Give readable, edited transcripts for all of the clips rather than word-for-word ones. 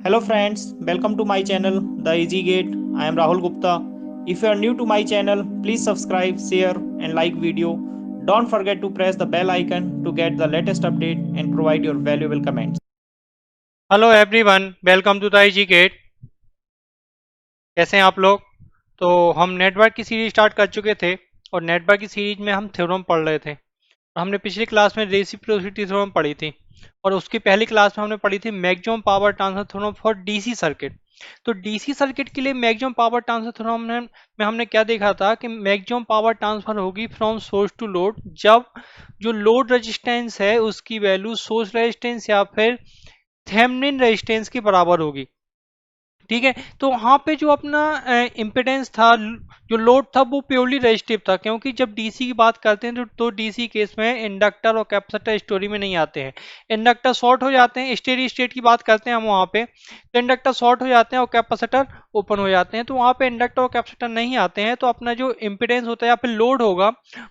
Hello friends, welcome to my channel The Easy Gate. I am Rahul Gupta. If you are new to my channel, please subscribe, share and like video. Don't forget to press the bell icon to get the latest update and provide your valuable comments. Hello everyone, welcome to the IG gate. कैसे हैं आप लोग? तो हम network की series start कर चुके थे और नेटवर्क की सीरीज में हम थ्योरम पढ़ रहे थे। हमने पिछली क्लास में रेसिप्रोसिटी थ्योरम पढ़ी थी और उसकी पहली क्लास में हमने पढ़ी थी maximum power transfer theorem for DC circuit. तो डीसी सर्किट के लिए मैक्सिमम पावर ट्रांसफर थ्योरम में हमने क्या देखा था कि मैक्सिमम पावर ट्रांसफर होगी फ्रॉम सोर्स टू लोड जब जो लोड रेजिस्टेंस है उसकी वैल्यू सोर्स रेजिस्टेंस या फिर थेवेनिन रेजिस्टेंस के बराबर होगी। ठीक है, तो वहां पे जो अपना इम्पिडेंस था, जो लोड था, वो प्योरली रेजिस्टिव था, क्योंकि जब डीसी की बात करते हैं तो डीसी केस में इंडक्टर और कैपेसिटर स्टोरी में नहीं आते हैं। इंडक्टर शॉर्ट हो जाते हैं, स्टेडी स्टेट की बात करते हैं हम वहां पे, तो इंडक्टर शॉर्ट हो जाते हैं और कैपेसिटर ओपन हो जाते हैं, तो वहां पे इंडक्टर और कैपेसिटर नहीं आते हैं, तो अपना जो इम्पिडेंस होता है या फिर लोड होगा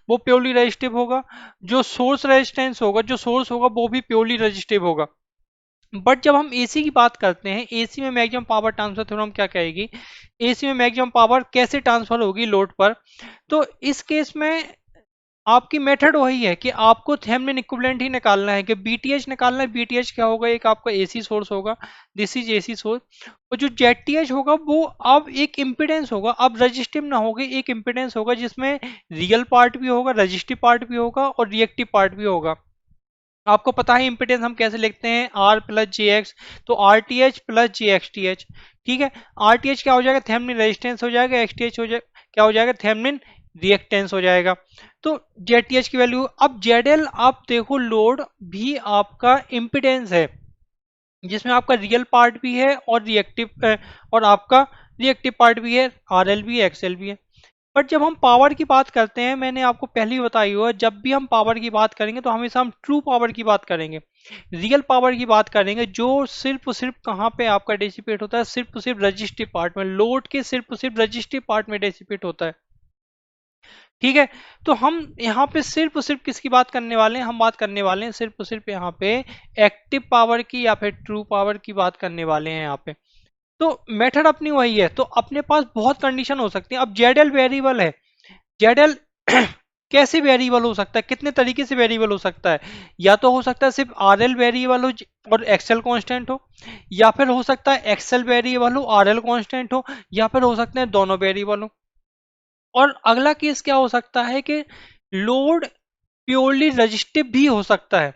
वो प्योरली रेजिस्टिव होगा। जो सोर्स रेजिस्टेंस होगा, जो सोर्स होगा, वो भी प्योरली रेजिस्टिव होगा। बट जब हम एसी की बात करते हैं, एसी में मैक्सिमम पावर ट्रांसफर थ्योरम क्या कहेगी, एसी में मैक्सिमम पावर कैसे ट्रांसफर होगी लोड पर। तो इस केस में आपकी मेथड वही है कि आपको थेवेनिन इक्विवेलेंट ही निकालना है कि बीटीएच निकालना है। बीटीएच क्या होगा, एक आपका एसी सोर्स होगा, दिस इज एसी सोर्स, और जो जेटीएच होगा वो अब एक इम्पिडेंस होगा, अब रजिस्टिव ना होगा, एक इम्पिडेंस होगा जिसमें रियल पार्ट भी होगा, रजिस्टिव पार्ट भी होगा और रिएक्टिव पार्ट भी होगा। आपको पता है इम्पिडेंस हम कैसे लिखते हैं, आर प्लस जे एक्स, तो R T H plus J X T H. ठीक है, आर टी एच क्या हो जाएगा, थेवेनिन रेजिस्टेंस हो जाएगा, एक्स टी एच हो जाए क्या हो जाएगा, थेवेनिन रिएक्टेंस हो जाएगा। तो जेड टी एच की वैल्यू, अब जेड एल आप देखो, लोड भी आपका इम्पिडेंस है जिसमें आपका रियल पार्ट भी है और रिएक्टिव और आपका रिएक्टिव पार्ट भी है, आर एल भी है, एक्स एल भी है। बट जब हम पावर की बात करते हैं, मैंने आपको पहले ही बताई हुआ, जब भी हम पावर की बात करेंगे तो हमेशा हम ट्रू पावर की बात करेंगे, रियल पावर की बात करेंगे, जो सिर्फ और सिर्फ कहाँ पे आपका डिसिपेट होता है, सिर्फ और सिर्फ रजिस्टिव पार्ट में, लोड के सिर्फ और सिर्फ रजिस्टिव पार्ट में डिसिपेट होता है। ठीक है, तो हम यहाँ पे सिर्फ और सिर्फ किसकी बात करने वाले हैं, हम बात करने वाले हैं सिर्फ और सिर्फ यहाँ पे एक्टिव पावर की या फिर ट्रू पावर की बात करने वाले हैं यहाँ पे। तो मेथड अपनी वही है, तो अपने पास बहुत कंडीशन हो सकती है। अब जेड एल वेरिएबल है, जेड एल कैसे वेरिएबल हो सकता है, कितने तरीके से वेरिएबल हो सकता है, या तो हो सकता है सिर्फ आर एल वेरिएबल हो और एक्सएल कांस्टेंट हो, या फिर हो सकता है एक्सएल वेरिएबल हो आर एल कांस्टेंट हो, या फिर हो सकते हैं दोनों वेरिएबल हो। और अगला केस क्या हो सकता है कि लोड प्योरली रजिस्टिव भी हो सकता है।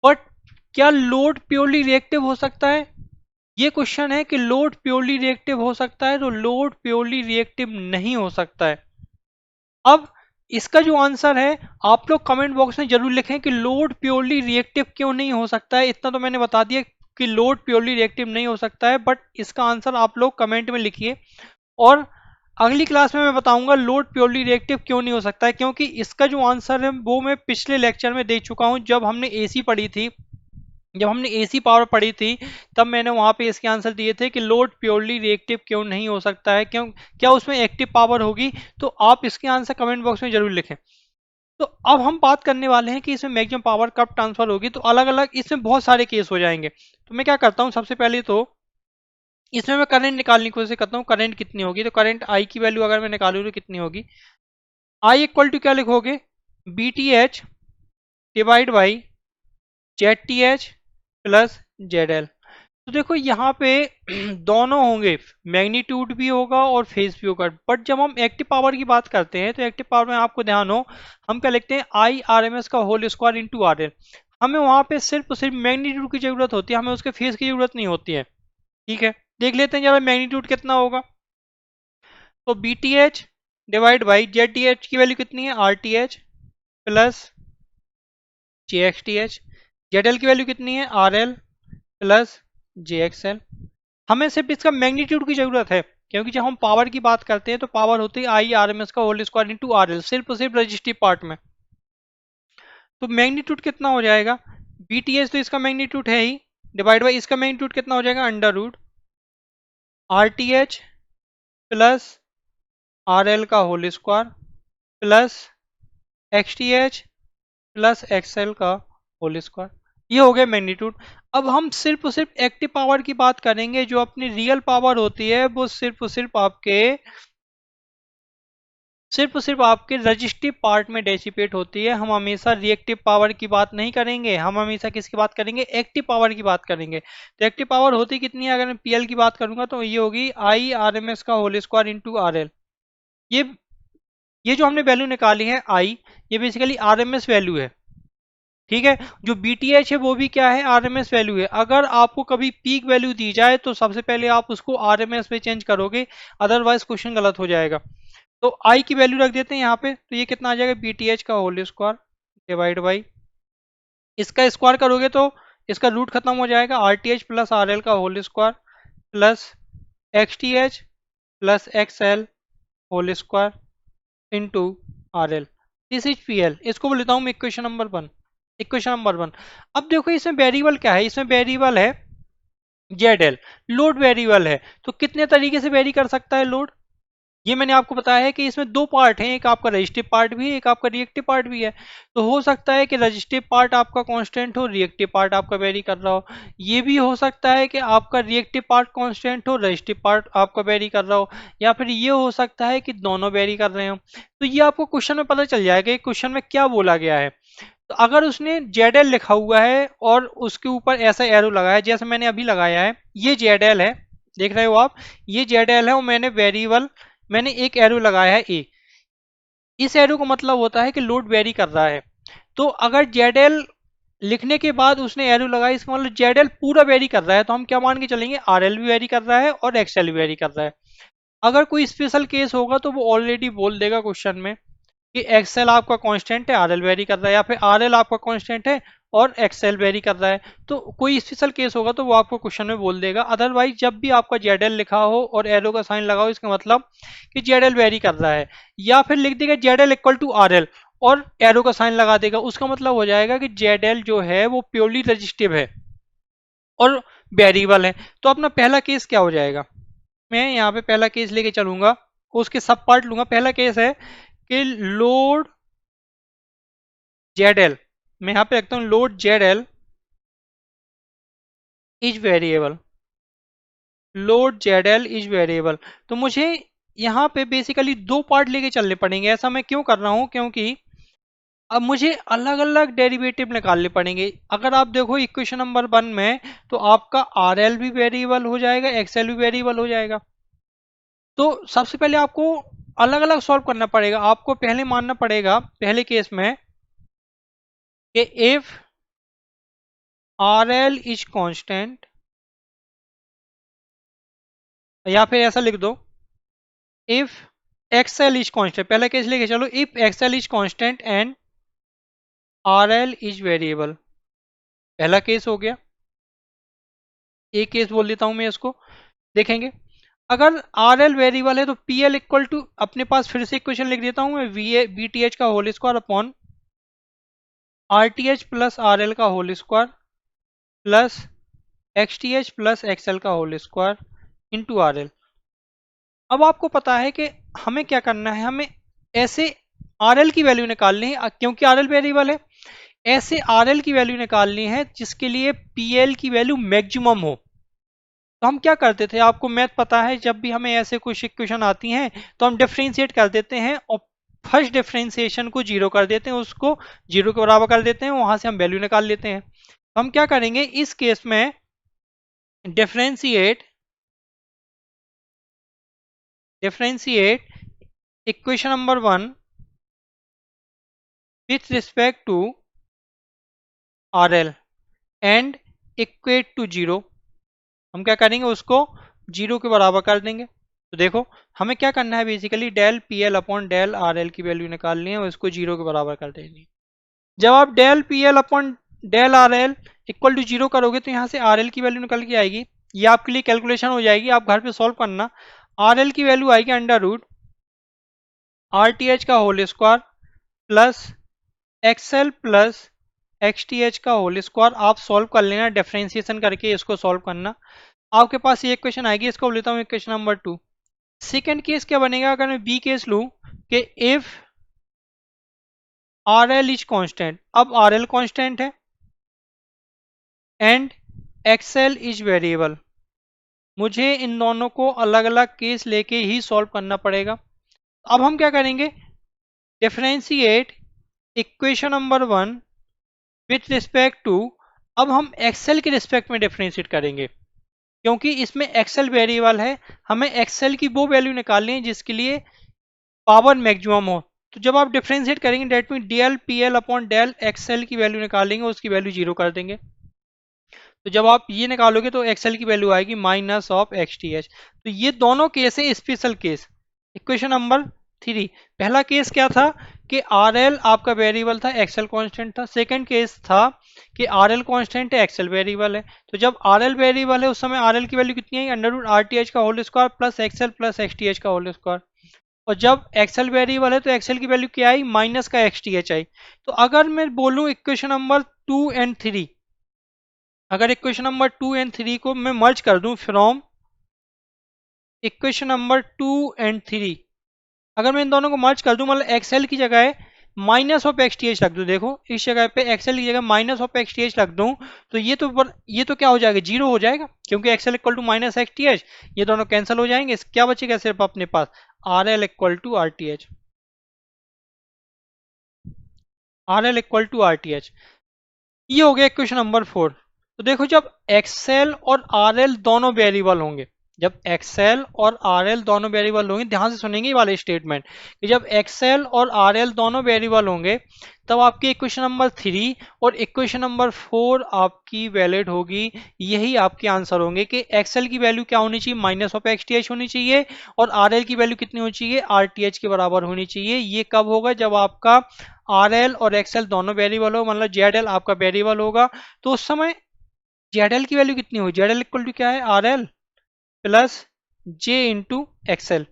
बट क्या लोड प्योरली रिएक्टिव हो सकता है, ये क्वेश्चन है कि लोड प्योरली रिएक्टिव हो सकता है, तो लोड प्योरली रिएक्टिव नहीं हो सकता है। अब इसका जो आंसर है, आप लोग कमेंट बॉक्स में जरूर लिखें कि लोड प्योरली रिएक्टिव क्यों नहीं हो सकता है। इतना तो मैंने बता दिया कि लोड प्योरली रिएक्टिव नहीं हो सकता है, बट इसका आंसर आप लोग कमेंट में लिखिए। और अगली क्लास में मैं बताऊंगा लोड प्योरली रिएक्टिव क्यों नहीं हो सकता है, क्योंकि इसका जो आंसर है वो मैं पिछले लेक्चर में दे चुका हूं, जब हमने एसी पढ़ी थी, जब हमने एसी पावर पढ़ी थी, तब मैंने वहां पे इसके आंसर दिए थे कि लोड प्योरली रिएक्टिव क्यों नहीं हो सकता है, क्यों, क्या उसमें एक्टिव पावर होगी। तो आप इसके आंसर कमेंट बॉक्स में जरूर लिखें। तो अब हम बात करने वाले हैं कि इसमें मैक्सिमम पावर कब ट्रांसफर होगी, तो अलग अलग इसमें बहुत सारे केस हो जाएंगे। तो मैं क्या करता हूँ, सबसे पहले तो इसमें मैं करंट निकालने की कोशिश करता हूँ, करंट कितनी होगी, तो करंट आई की वैल्यू अगर मैं निकालूँ तो कितनी होगी, आई इक्वल टू क्या लिखोगे, B T H divide by Z T H plus Z L. तो देखो यहाँ पे दोनों होंगे, मैग्नीट्यूड भी होगा और फेज भी होगा। बट जब हम एक्टिव पावर की बात करते हैं, तो एक्टिव पावर में आपको ध्यान हो, हम क्या लिखते हैं, आई आर एम एस का whole square into R L. हमें वहां पे सिर्फ और सिर्फ मैग्नीट्यूड की जरूरत होती है, हमें उसके फेज की जरूरत नहीं होती है। ठीक है, देख लेते हैं जरा मैग्नीट्यूड कितना होगा। तो B T H divide by Z T H की वैल्यू कितनी है, R T H plus J X T H, Z L की वैल्यू कितनी है, R L plus J X L. हमें सिर्फ इसका मैग्नीट्यूड की जरूरत है, क्योंकि जब हम पावर की बात करते हैं तो पावर होती है आई आर एम एस का whole square into R L, सिर्फ और सिर्फ रजिस्टिव पार्ट में। तो मैग्नीट्यूड कितना हो जाएगा, बी टी एच तो इसका मैग्नीट्यूड है ही, डिवाइड बाई इसका मैग्नीट्यूड कितना हो जाएगा, under root R T H plus R L का whole square plus X T H plus X L का होल स्क्वायर। ये हो गया मैग्नीट्यूड। अब हम सिर्फ और सिर्फ एक्टिव पावर की बात करेंगे, जो अपनी रियल पावर होती है वो सिर्फ और सिर्फ आपके रजिस्टिव पार्ट में डेसिपेट होती है। हम हमेशा रिएक्टिव पावर की बात नहीं करेंगे, हम हमेशा किसकी बात करेंगे, एक्टिव पावर की बात करेंगे। तो एक्टिव पावर होती कितनी है, अगर मैं पीएल की बात करूंगा तो ये होगी आई आर एम एस का whole square into R L. ये ये जो हमने वैल्यू निकाली है आई, ये basically R M S value है, ठीक है। जो बीटीएच है वो भी क्या है, आरएमएस वैल्यू है। अगर आपको कभी पीक वैल्यू दी जाए तो सबसे पहले आप उसको आरएमएस में चेंज करोगे, अदरवाइज क्वेश्चन गलत हो जाएगा। तो आई की वैल्यू रख देते हैं यहाँ पे, तो ये कितना आ जाएगा, बीटीएच का होल स्क्वायर डिवाइड बाई, इसका स्क्वायर करोगे तो इसका रूट खत्म हो जाएगा, आरटीएच प्लस आरएल का whole square plus XTH plus XL whole square into RL. This is PL, इसको बोल लेता हूँ मैं इक्वेशन नंबर 1। Equation number 1। अब देखो इसमें वेरिएबल क्या है, इसमें वेरिएबल है जेड एल, लोड वेरिएबल है। तो कितने तरीके से वेरी कर सकता है लोड, ये मैंने आपको बताया है कि इसमें दो पार्ट हैं, एक आपका रजिस्टिव पार्ट भी है, एक आपका रिएक्टिव पार्ट भी है। तो हो सकता है कि रजिस्टिव पार्ट आपका कांस्टेंट हो, रिएक्टिव पार्ट आपका वेरी कर रहा हो। ये भी हो सकता है कि आपका रिएक्टिव पार्ट कांस्टेंट हो, रजिस्टिव पार्ट आपका वेरी कर रहा हो, या फिर ये हो सकता है कि दोनों वेरी कर रहे हो। तो ये आपको क्वेश्चन में पता चल जाएगा कि क्वेश्चन में क्या बोला गया है। तो अगर उसने जेड एल लिखा हुआ है और उसके ऊपर ऐसा एरो लगाया है जैसे मैंने अभी लगाया है, ये जेड एल है, देख रहे हो आप, ये जेड एल है, और मैंने वेरिएबल, मैंने एक एरो लगाया है ए। इस एरो का मतलब होता है कि लोड वेरी कर रहा है। तो अगर जेड एल लिखने के बाद उसने एरो लगाई, इसका मतलब जेड एल पूरा वेरी कर रहा है, तो हम क्या मान के चलेंगे, आर एल भी वेरी कर रहा है और एक्सएल भी वेरी कर रहा है। अगर कोई स्पेशल केस होगा तो वो ऑलरेडी बोल देगा क्वेश्चन में कि एक्सएल आपका कांस्टेंट है, आरएल वेरी कर रहा है, या फिर आरएल आपका कांस्टेंट है और एक्सएल वेरी कर रहा है। तो कोई स्पेशल केस होगा तो वो आपको क्वेश्चन में बोल देगा। अदरवाइज जब भी आपका जेडएल लिखा हो और एरो का साइन लगा हो, इसका मतलब कि जेडएल वेरी कर रहा है। या फिर लिख देगा जेडएल इक्वल टू आरएल और एरो का साइन लगा देगा, उसका मतलब हो जाएगा कि जेडएल जो है वो प्योरली रजिस्टिव है और वेरिएबल है। तो अपना पहला केस क्या हो जाएगा, मैं यहाँ पे पहला केस लेके चलूंगा, उसके सब पार्ट लूंगा। पहला केस है कि लोड जेड एल, मैं यहां पे रखता हूं load Z L is variable, load Z L is variable. तो मुझे यहाँ पे बेसिकली दो पार्ट लेके चलने पड़ेंगे। ऐसा मैं क्यों कर रहा हूं, क्योंकि अब मुझे अलग अलग डेरिवेटिव निकालने पड़ेंगे। अगर आप देखो इक्वेशन नंबर 1 में, तो आपका आर एल भी वेरिएबल हो जाएगा, एक्सएल भी वेरिएबल हो जाएगा। तो सबसे पहले आपको अलग अलग सॉल्व करना पड़ेगा। आपको पहले मानना पड़ेगा पहले केस में कि if R L is constant, या फिर ऐसा लिख दो इफ एक्सएल इज कांस्टेंट, पहला केस लेके चलो, if XL is constant and RL is variable, पहला केस हो गया। एक केस बोल देता हूं मैं इसको, देखेंगे। अगर आरएल वेरिएबल है तो पीएल इक्वल टू, अपने पास फिर से इक्वेशन लिख देता हूं मैं, बीटीएच का whole square upon RTH plus RL का whole square plus XTH plus XL का होल स्क्वायर इंटू आरएल। अब आपको पता है कि हमें क्या करना है, हमें ऐसे आरएल की वैल्यू निकालनी है, क्योंकि आरएल वेरिएबल है, ऐसे आरएल की वैल्यू निकालनी है जिसके लिए पीएल की वैल्यू मैक्सिमम हो। तो हम क्या करते थे, आपको मैथ पता है, जब भी हमें ऐसे कुछ इक्वेशन आती हैं तो हम डिफरेंशिएट कर देते हैं और फर्स्ट डिफरेंशिएशन को जीरो कर देते हैं, उसको जीरो के बराबर कर देते हैं, वहां से हम वैल्यू निकाल लेते हैं। तो हम क्या करेंगे इस केस में, differentiate differentiate equation number 1 with respect to RL and equate to 0। हम क्या करेंगे, उसको जीरो के बराबर कर देंगे। तो देखो हमें क्या करना है, basically del P L upon del R L की वैल्यू निकालनी है और इसको जीरो के बराबर कर देनी है। जब आप del P L upon del R L equal to zero करोगे तो यहाँ से आर एल की वैल्यू निकल के आएगी। ये आपके लिए कैलकुलेशन हो जाएगी, आप घर पे सॉल्व करना। आर एल की वैल्यू आएगी under root R T H का whole square plus X L plus X T H का होल स्क्वायर। आप सॉल्व कर लेना, डिफरेंशिएशन करके इसको सॉल्व करना। आपके पास ये इक्वेशन आएगी, इसको लेता हूँ इक्वेशन नंबर 2। सेकंड केस क्या बनेगा, अगर मैं बी केस लूँ कि if R L is constant, अब आर एल कॉन्स्टेंट है एंड एक्सेल इज वेरिएबल। मुझे इन दोनों को अलग अलग केस लेके ही सॉल्व करना पड़ेगा। अब हम क्या करेंगे, differentiate equation number 1 with respect to, अब हम एक्सेल के रिस्पेक्ट में डिफरेंशिएट करेंगे क्योंकि इसमें एक्सेल वेरिएबल है। हमें एक्सेल की वो वैल्यू निकालनी है जिसके लिए पावर मैक्सिमम हो। तो जब आप डिफरेंशिएट करेंगे that mean del P L upon del X L की वैल्यू निकालेंगे, उसकी वैल्यू 0 कर देंगे। तो जब आप ये निकालोगे तो एक्सेल की वैल्यू आएगी minus of X T H. तो ये दोनों केस है स्पेशल केस। इक्वेशन नंबर 3, पहला केस क्या था कि आर एल आपका वेरिएबल था, एक्सेल कांस्टेंट था। सेकंड केस था कि आर एल कांस्टेंट है, एक्सेल वेरिएबल है। तो जब आर एल वेरिएबल है उस समय आर एल की वैल्यू कितनी आई, under root R T H का whole square plus X L plus X T H का होल स्क्वायर। और जब एक्सेल वेरिएबल है तो एक्सेल की वैल्यू क्या आई, माइनस का एक्स टी एच आई। तो अगर मैं बोलूं इक्वेशन नंबर 2 एंड 3, अगर इक्वेशन नंबर 2 एंड 3 को मैं मर्ज कर दूं फ्रॉम इक्वेशन नंबर 2 एंड 3, अगर मैं इन दोनों को मर्ज कर दूं, मतलब एक्सएल की जगह minus of X T H रख दूं, देखो इस जगह पे एक्सएल की जगह minus of X T H रख दूं, तो ये तो क्या हो जाएगा, जीरो हो जाएगा क्योंकि X L equal to minus X T H. ये दोनों कैंसिल हो जाएंगे, क्या बचेगा सिर्फ अपने पास R L equal to R T H, R L equal to R T H. ये हो गया क्वेश्चन नंबर 4। तो देखो जब एक्सेल और आर एल दोनों वेरिएबल होंगे, जब एक्सेल और आर एल दोनों वेरिएबल होंगे, ध्यान से सुनेंगे ये वाले स्टेटमेंट कि जब एक्सेल और आर एल दोनों वेरिएबल होंगे तब आपकी इक्वेशन नंबर 3 और इक्वेशन नंबर 4 आपकी वैलिड होगी। यही आपके आंसर होंगे कि एक्सेल की वैल्यू क्या होनी चाहिए, minus of X T H होनी चाहिए, और आर एल की वैल्यू कितनी होनी चाहिए, आर टी एच के बराबर होनी चाहिए। ये कब होगा, जब आपका आर एल और एक्सएल दोनों वेरिएबल हो, मतलब जेड एल आपका वेरिएबल होगा। तो उस समय जेड एल की वैल्यू कितनी हो, जेड एल इक्वल टू क्या है, R L plus J into X L,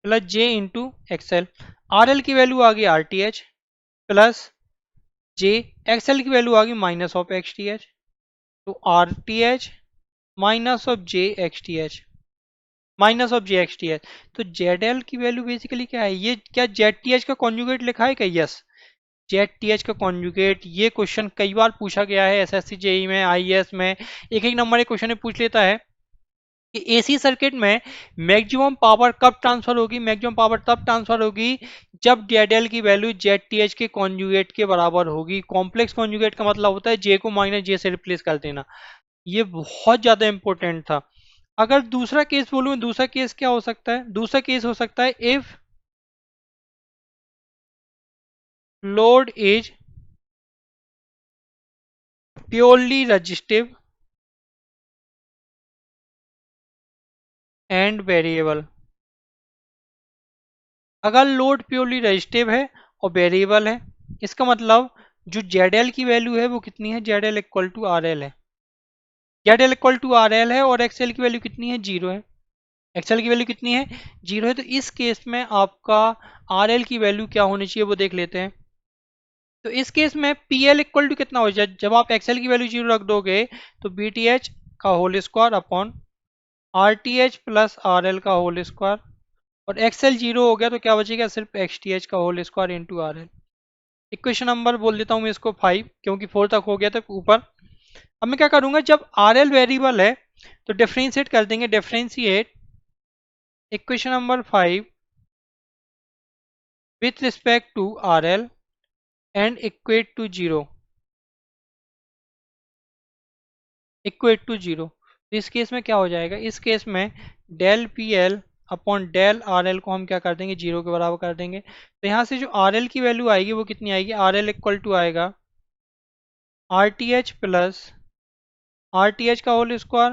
plus J into X L. R L की वैल्यू आ गई R T H plus J, X L की वैल्यू आ गई minus of X T H. तो R T H minus of J X T H, minus of J X T H. तो Z L की value basically क्या है, ये क्या जेड टी एच का कॉन्जुगेट लिखा है क्या, यस जेड टी एच का कॉन्जुगेट। ये क्वेश्चन कई बार पूछा गया है एसएससी जेई में, आईएएस में, एक एक नंबर एक क्वेश्चन में पूछ लेता है कि एसी सर्किट में मैक्सिमम पावर कब ट्रांसफर होगी। मैक्सिमम पावर तब ट्रांसफर होगी जब जेड एल की वैल्यू जेड टी एच के कॉन्जुगेट के बराबर होगी। कॉम्प्लेक्स कॉन्जुगेट का मतलब होता है जे को माइनस जे से रिप्लेस कर देना। ये बहुत ज्यादा इंपॉर्टेंट था। अगर दूसरा केस बोलूं, दूसरा केस क्या हो सकता है, दूसरा केस हो सकता है if load is purely resistive and variable. अगर लोड प्योरली रजिस्टिव है और वेरिएबल है, इसका मतलब जो जेड एल की वैल्यू है वो कितनी है, Z L equal to R L है, Z L equal to R L है, और एक्सएल की वैल्यू कितनी है, जीरो है। एक्सएल की वैल्यू कितनी है, जीरो है। तो इस केस में आपका आर एल की वैल्यू क्या होनी चाहिए वो देख लेते हैं। तो इस केस में पी एल इक्वल टू कितना हो जाए, जब आप एक्सएल की वैल्यू जीरो रख दोगे तो बी टी एच का whole square upon R T H plus R L का होल स्क्वायर, और एक्सएल जीरो हो गया तो क्या बचेगा, सिर्फ एक्स टी एच का whole square into R L. Equation number बोल देता हूँ मैं इसको 5, क्योंकि 4 तक हो गया था ऊपर। अब मैं क्या करूंगा, जब आर एल वेरिएबल है तो डिफरेंशिएट कर देंगे, differentiate equation number 5 with respect to R L and equate to zero, equate to zero. तो इस केस में क्या हो जाएगा, इस केस में del P L upon del R L को हम क्या कर देंगे, जीरो के बराबर कर देंगे। तो यहाँ से जो आर एल की वैल्यू आएगी वो कितनी आएगी, आर एल इक्वल टू आएगा R T H plus R T H का whole square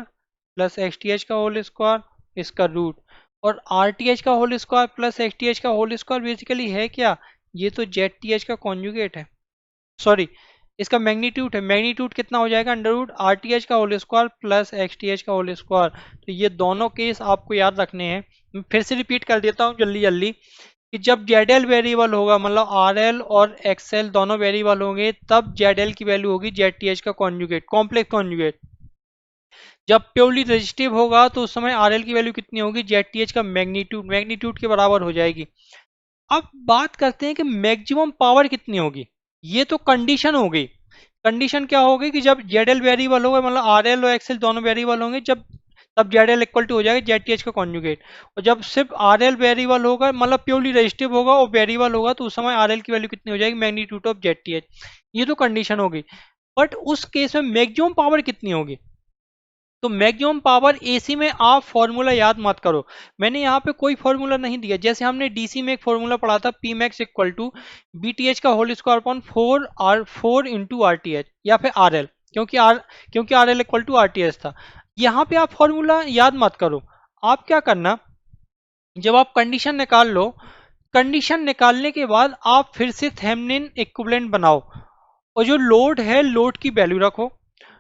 plus X T H का होल स्क्वायर इसका रूट, और आर टी एच का whole square plus X T H का होल स्क्वायर बेसिकली है क्या, ये तो जेड टी एच का कॉन्जुगेट है, सॉरी इसका मैग्नीट्यूड है। मैग्नीट्यूड कितना हो जाएगा, under root R T H का whole square plus X T H का होल स्क्वायर। तो ये दोनों केस आपको याद रखने हैं। मैं फिर से रिपीट कर देता हूँ जल्दी जल्दी कि जब जेड एल वेरिएबल होगा, मतलब आर एल और एक्स एल दोनों वेरिएबल होंगे, तब जेड एल की वैल्यू होगी जेड टी एच का कॉन्जुगेट, कॉम्प्लेक्स कॉन्जुगेट। जब प्योरली रजिस्टिव होगा तो उस समय आर एल की वैल्यू कितनी होगी, जेड टी एच का मैग्नीट्यूड, मैग्नीट्यूड के बराबर हो जाएगी। अब बात करते हैं कि मैक्सिमम पावर कितनी होगी। ये तो कंडीशन हो गई, कंडीशन क्या होगी कि जब जेड वेरिएबल होगा, मतलब आर एल और एक्सएल दोनों वेरिएबल होंगे, जब तब जेड एल इक्वल टू हो जाएगा जेड टी एच का कॉन्जुगेट। और जब सिर्फ आर एल वेरिएबल होगा, मतलब प्योरली रजिस्टिव होगा और वेरिएबल होगा, तो उस समय आर एल की वैल्यू कितनी हो जाएगी, magnitude of Z T H. ये तो कंडीशन होगी। बट उस केस में मैक्सिमम पावर कितनी होगी? तो मैक्सिमम पावर एसी में आप फॉर्मूला याद मत करो, मैंने यहाँ पे कोई फॉर्मूला नहीं दिया। जैसे हमने डीसी में एक फॉर्मूला पढ़ा था, P max equal to B T H का whole square upon 4 into R T H या फिर आर एल, क्योंकि R L equal to R T H था। यहाँ पे आप फॉर्मूला याद मत करो। आप क्या करना, जब आप कंडीशन निकाल लो, कंडीशन निकालने के बाद आप फिर से थेवेनिन इक्विवेलेंट बनाओ, और जो लोड है लोड की वैल्यू रखो।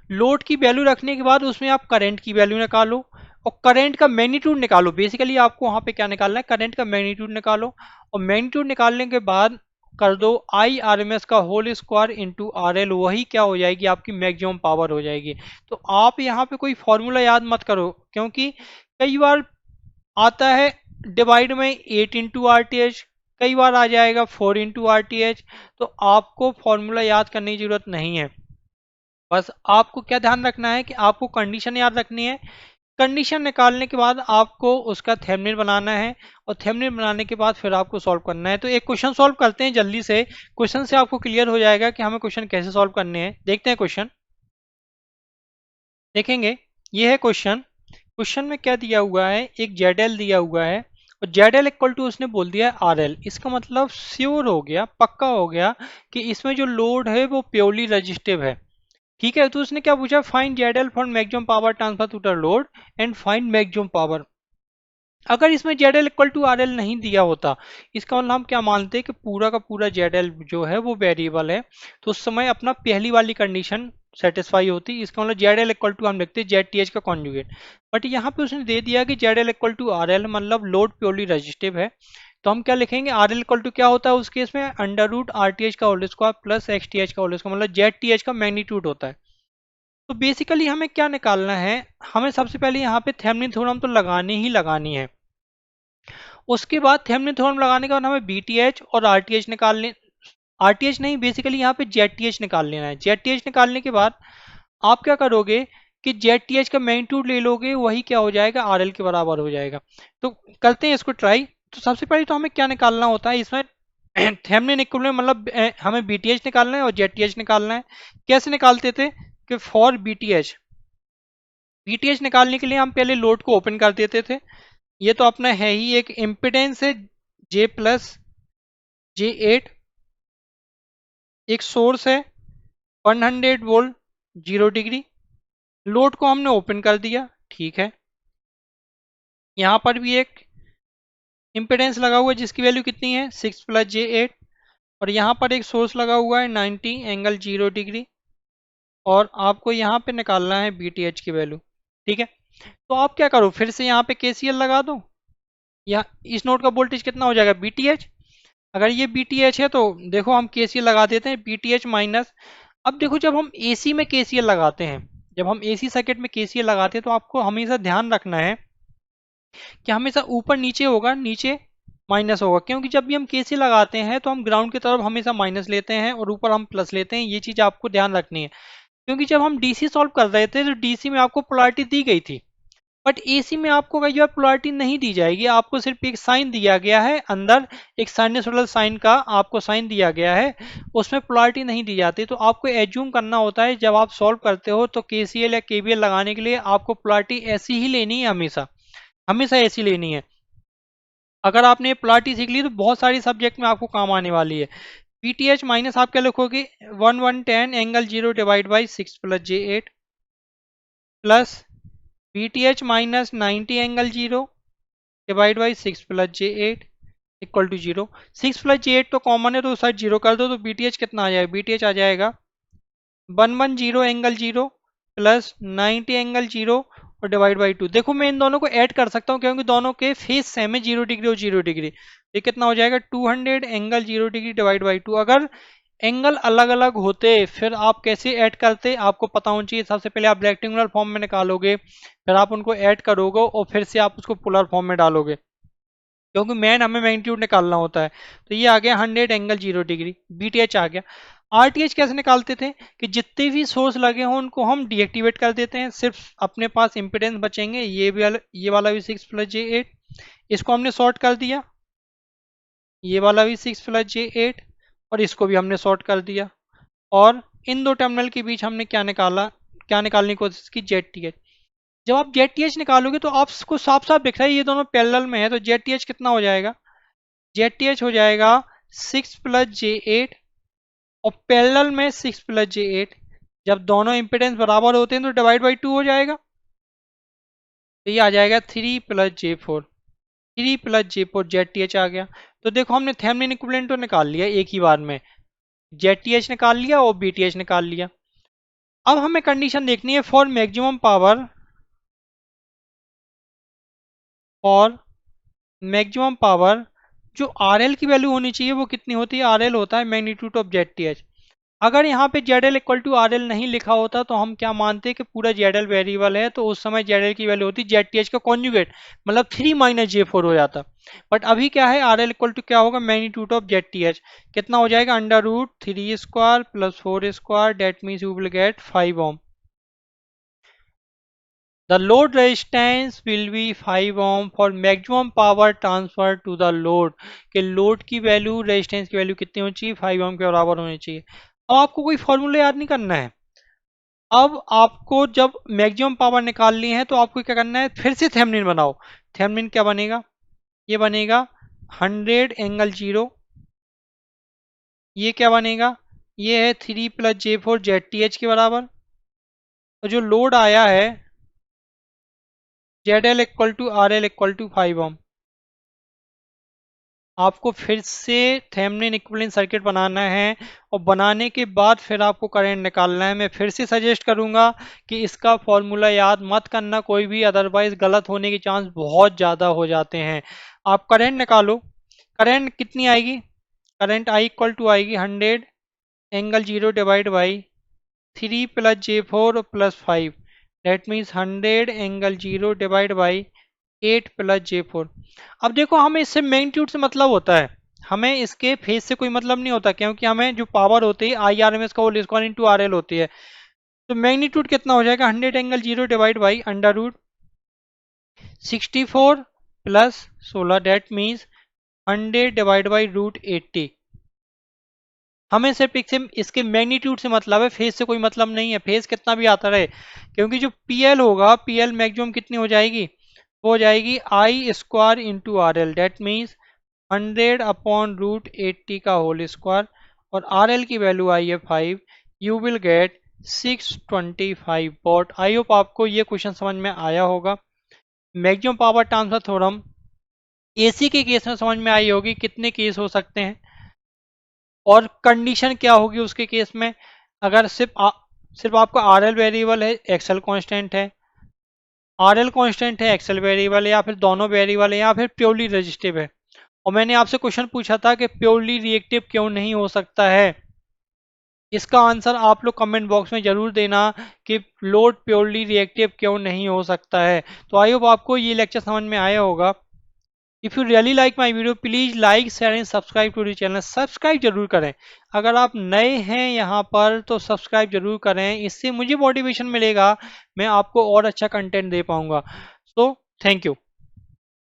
लोड की वैल्यू रखने के बाद उसमें आप करंट की वैल्यू निकालो और करंट का मैग्नीट्यूड निकालो। बेसिकली आपको वहां पे क्या निकालना है, करंट का मैग्नीट्यूड निकालो, और मैग्नीट्यूड निकालने के बाद कर दो आई आर एम एस का whole square into R L, वही क्या हो जाएगी, आपकी मैक्सिमम पावर हो जाएगी। तो आप यहाँ पे कोई फॉर्मूला याद मत करो, क्योंकि कई बार आता है डिवाइड में 8 इंटू आर टी एच, कई बार आ जाएगा 4 इंटू आर टी एच। तो आपको फॉर्मूला याद करने की जरूरत नहीं है। बस आपको क्या ध्यान रखना है कि आपको कंडीशन याद रखनी है। कंडीशन निकालने के बाद आपको उसका थेवेनिन बनाना है, और थेवेनिन बनाने के बाद फिर आपको सॉल्व करना है। तो एक क्वेश्चन सॉल्व करते हैं जल्दी से, क्वेश्चन से आपको क्लियर हो जाएगा कि हमें क्वेश्चन कैसे सॉल्व करने हैं। देखते हैं क्वेश्चन, देखेंगे। ये है क्वेश्चन। क्वेश्चन में क्या दिया हुआ है, एक जेड एल दिया हुआ है, और जेड एल इक्वल टू उसने बोल दिया है आर एल। इसका मतलब श्योर हो गया, पक्का हो गया कि इसमें जो लोड है वो प्योरली रजिस्टिव है। ठीक है, तो उसने क्या पूछा, find Z L for maximum power transfer to the load and find maximum power. अगर इसमें Z L equal to R L नहीं दिया होता, इसका मतलब हम क्या मानते हैं कि पूरा का पूरा जेड एल जो है वो वेरिएबल है, तो उस समय अपना पहली वाली कंडीशन सेटिस्फाई होती। इसका मतलब जेड एल इक्वल टू हम लिखते हैं जेड टी एच का कॉन्जुगेट। बट यहाँ पे उसने दे दिया कि Z L equal to R L, मतलब लोड प्योरली रजिस्टिव है। तो हम क्या लिखेंगे, आर एल इक्वल टू क्या होता है उस केस में, under root R T H का whole square plus X T H का होल स्क्वायर, मतलब जेड टी एच का मैग्नीट्यूड होता है। तो बेसिकली हमें क्या निकालना है, हमें सबसे पहले यहाँ पे थेवेनिन थ्योरम तो लगानी ही लगानी है। उसके बाद थेवेनिन थ्योरम लगाने के बाद हमें बीटीएच और आरटीएच निकालने, आरटीएच नहीं बेसिकली यहाँ पे जेडटीएच निकाल लेना है। जेडटीएच निकालने के बाद आप क्या करोगे कि जेडटीएच का मैग्नीट्यूड ले लोगे, वही क्या हो जाएगा, आरएल के बराबर हो जाएगा। तो करते हैं इसको ट्राई। तो सबसे पहले तो हमें क्या निकालना होता है इसमें, थेवेनिन इक्विवेलेंट, मतलब हमें बीटीएच निकालना है और जेडटीएच निकालना है। कैसे निकालते थे कि फॉर बीटीएच, बीटीएच निकालने के लिए हम पहले लोड को ओपन कर देते थे। ये तो अपना है ही, एक इम्पिडेंस है जे प्लस जे एट, एक सोर्स है 100 वोल्ट 0 डिग्री, लोड को हमने ओपन कर दिया। ठीक है, यहाँ पर भी एक इम्पिडेंस लगा हुआ है जिसकी वैल्यू कितनी है 6 प्लस जे एट, और यहाँ पर एक सोर्स लगा हुआ है 90 एंगल 0 डिग्री, और आपको यहाँ पे निकालना है बी टी एच की वैल्यू। ठीक है, तो आप क्या करो, फिर से यहाँ पे केसीएल लगा दो। या इस नोड का वोल्टेज कितना हो जाएगा बी टी एच, अगर ये बी टी एच है तो देखो हम केसीएल लगा देते हैं, बी टी एच माइनस। अब देखो जब हम एसी में केसीएल लगाते हैं, जब हम एसी सर्किट में केसीएल लगाते हैं, तो आपको हमेशा ध्यान रखना है कि हमेशा ऊपर नीचे होगा, नीचे माइनस होगा, क्योंकि जब भी हम केसीएल लगाते हैं तो हम ग्राउंड की तरफ हमेशा माइनस लेते हैं और ऊपर हम प्लस लेते हैं। ये चीज़ आपको ध्यान रखनी है, क्योंकि जब हम डीसी सॉल्व कर रहे थे तो डीसी में आपको पोलैरिटी दी गई थी, बट एसी में आपको कई बार पोलैरिटी नहीं दी जाएगी, आपको सिर्फ एक साइन दिया गया है अंदर, एक साइनसोइडल साइन का आपको साइन दिया गया है, उसमें पोलैरिटी नहीं दी जाती। तो आपको एज्यूम करना होता है जब आप सॉल्व करते हो तो केसीएल या केवीएल लगाने के लिए आपको पोलैरिटी ऐसी ही लेनी है, हमेशा हमेशा ऐसी लेनी है। अगर आपने पोलैरिटी सीख ली तो बहुत सारी सब्जेक्ट में आपको काम आने वाली है। पीटीएच माइनस आप क्या लिखोगे 1110 angle 0 divide by 6 plus J eight, plus BTH minus 90 angle 0 divide by 6 plus J eight equal to 0। 6 plus J eight तो कॉमन है तो उस साइड 0 कर दो, तो BTH कितना आ जाएगा, BTH आ जाएगा 110 एंगल 0 प्लस 90 एंगल 0 और डिवाइड बाई 2। देखो मैं इन दोनों को ऐड कर सकता हूँ क्योंकि दोनों के फेस सेम है, 0 डिग्री और 0 डिग्री। ये कितना हो जाएगा 200 एंगल 0 डिग्री डिवाइड बाई 2। अगर एंगल अलग अलग होते फिर आप कैसे ऐड करते, आपको पता होना चाहिए। सबसे पहले आप रेक्टेंगुलर फॉर्म में निकालोगे, फिर आप उनको ऐड करोगे और फिर से आप उसको पोलर फॉर्म में डालोगे, क्योंकि मेन हमें मैग्नीट्यूड निकालना होता है। तो ये आ गया 100 एंगल 0 डिग्री, BTH आ गया। आरटीएच कैसे निकालते थे कि जितने भी सोर्स लगे हों उनको हम डीएक्टिवेट कर देते हैं, सिर्फ अपने पास इम्पिडेंस बचेंगे, ये वाला भी 6 + j8, इसको हमने सॉर्ट कर दिया, ये वाला भी 6 + j8, और इसको भी हमने सॉर्ट कर दिया, और इन दो टर्मिनल के बीच हमने क्या निकालने की कोशिश की, जेड। जब आप जेड निकालोगे तो आपको साफ साफ दिख रहा है ये दोनों पैरेलल में है, तो जेड कितना हो जाएगा, जेड हो जाएगा 6 + j8, और पैरेलल में 6 + j8, जब दोनों इंपेडेंस बराबर होते हैं तो डिवाइड बाई 2 हो जाएगा, तो ये आ जाएगा 3 + j4, 3 + j4 जेड आ गया। तो देखो हमने थेवेनिन इक्विवेलेंट तो निकाल लिया एक ही बार में, जेड निकाल लिया और बीटीएच निकाल लिया। अब हमें कंडीशन देखनी है फॉर मैक्सिमम पावर जो आरएल की वैल्यू होनी चाहिए वो कितनी होती है, आरएल होता है मैग्नीट्यूड ऑफ जेड। अगर यहाँ पे Z L equal to R L नहीं लिखा होता तो हम क्या मानते कि पूरा जेड एल वेरिएबल है, तो उस समय जेड एल की वैल्यू होती जेड टी एच का कॉन्जुगेट, मतलब 3 - j4 हो जाता। बट अभी क्या है, आर एल इक्वल टू क्या होगा, magnitude of Z T H, कितना हो जाएगा, √3² + 4², that means you will get 5 ohm. The load resistance will be 5 ohm for maximum power transfer to the load, कि लोड की वैल्यू रेजिस्टेंस की value कितनी होनी चाहिए, 5 ओम के बराबर होनी चाहिए। अब आपको कोई फॉर्मूला याद नहीं करना है, अब आपको जब मैक्सिमम पावर निकालनी है तो आपको क्या करना है, फिर से थेवेनिन बनाओ। थेवेनिन क्या बनेगा, ये बनेगा 100 ∠0, ये क्या बनेगा, ये है 3 + j4 जेड के बराबर, और जो लोड आया है ZL = RL = 5 ओम। आपको फिर से थेवेनिन इक्विवेलेंट सर्किट बनाना है, और बनाने के बाद फिर आपको करंट निकालना है। मैं फिर से सजेस्ट करूंगा कि इसका फॉर्मूला याद मत करना कोई भी, अदरवाइज गलत होने के चांस बहुत ज़्यादा हो जाते हैं। आप करंट निकालो, करंट कितनी आएगी, करंट I = आएगी 100 ∠0 divide by 3 + j4 + 5, that means 100 ∠0 divide by 8 + j4। अब देखो हमें इससे मैग्नीट्यूड से मतलब होता है, हमें इसके फेज से कोई मतलब नहीं होता, क्योंकि हमें जो पावर होती है IRMS का होल स्क्वायर इंटू RL होती है। तो मैग्नीट्यूड कितना हो जाएगा, 100 ∠0 divide by √64 + 16, that means 100 divide by √80। हमें सिर्फ इसके मैग्नीट्यूड से मतलब है, फेज से कोई मतलब नहीं है, फेज कितना भी आता रहे, क्योंकि जो PL होगा, PL मैक्सिमम कितनी हो जाएगी, वो हो जाएगी I² into RL, that means 100/√80 का होल स्क्वायर, और RL की वैल्यू आई है 5, you will gate 625 what. I hope आपको ये क्वेश्चन समझ में आया होगा। Maximum power transfer theorem AC के केस में समझ में आई होगी, कितने केस हो सकते हैं और कंडीशन क्या होगी उसके केस में, अगर सिर्फ आपका RL वेरिएबल है, XL कांस्टेंट है, RL कांस्टेंट है, XL वेरिएबल है, या फिर दोनों वेरिएबल है, या फिर प्योरली रेजिस्टिव है। और मैंने आपसे क्वेश्चन पूछा था कि प्योरली रिएक्टिव क्यों नहीं हो सकता है, इसका आंसर आप लोग कमेंट बॉक्स में जरूर देना कि लोड प्योरली रिएक्टिव क्यों नहीं हो सकता है। तो आई होप आपको ये लेक्चर समझ में आया होगा। If you really like my video please like share and subscribe to the channel, subscribe जरूर करें। अगर आप नए हैं यहाँ पर तो सब्सक्राइब जरूर करें, इससे मुझे मोटिवेशन मिलेगा, मैं आपको और अच्छा कंटेंट दे पाऊंगा। So thank you.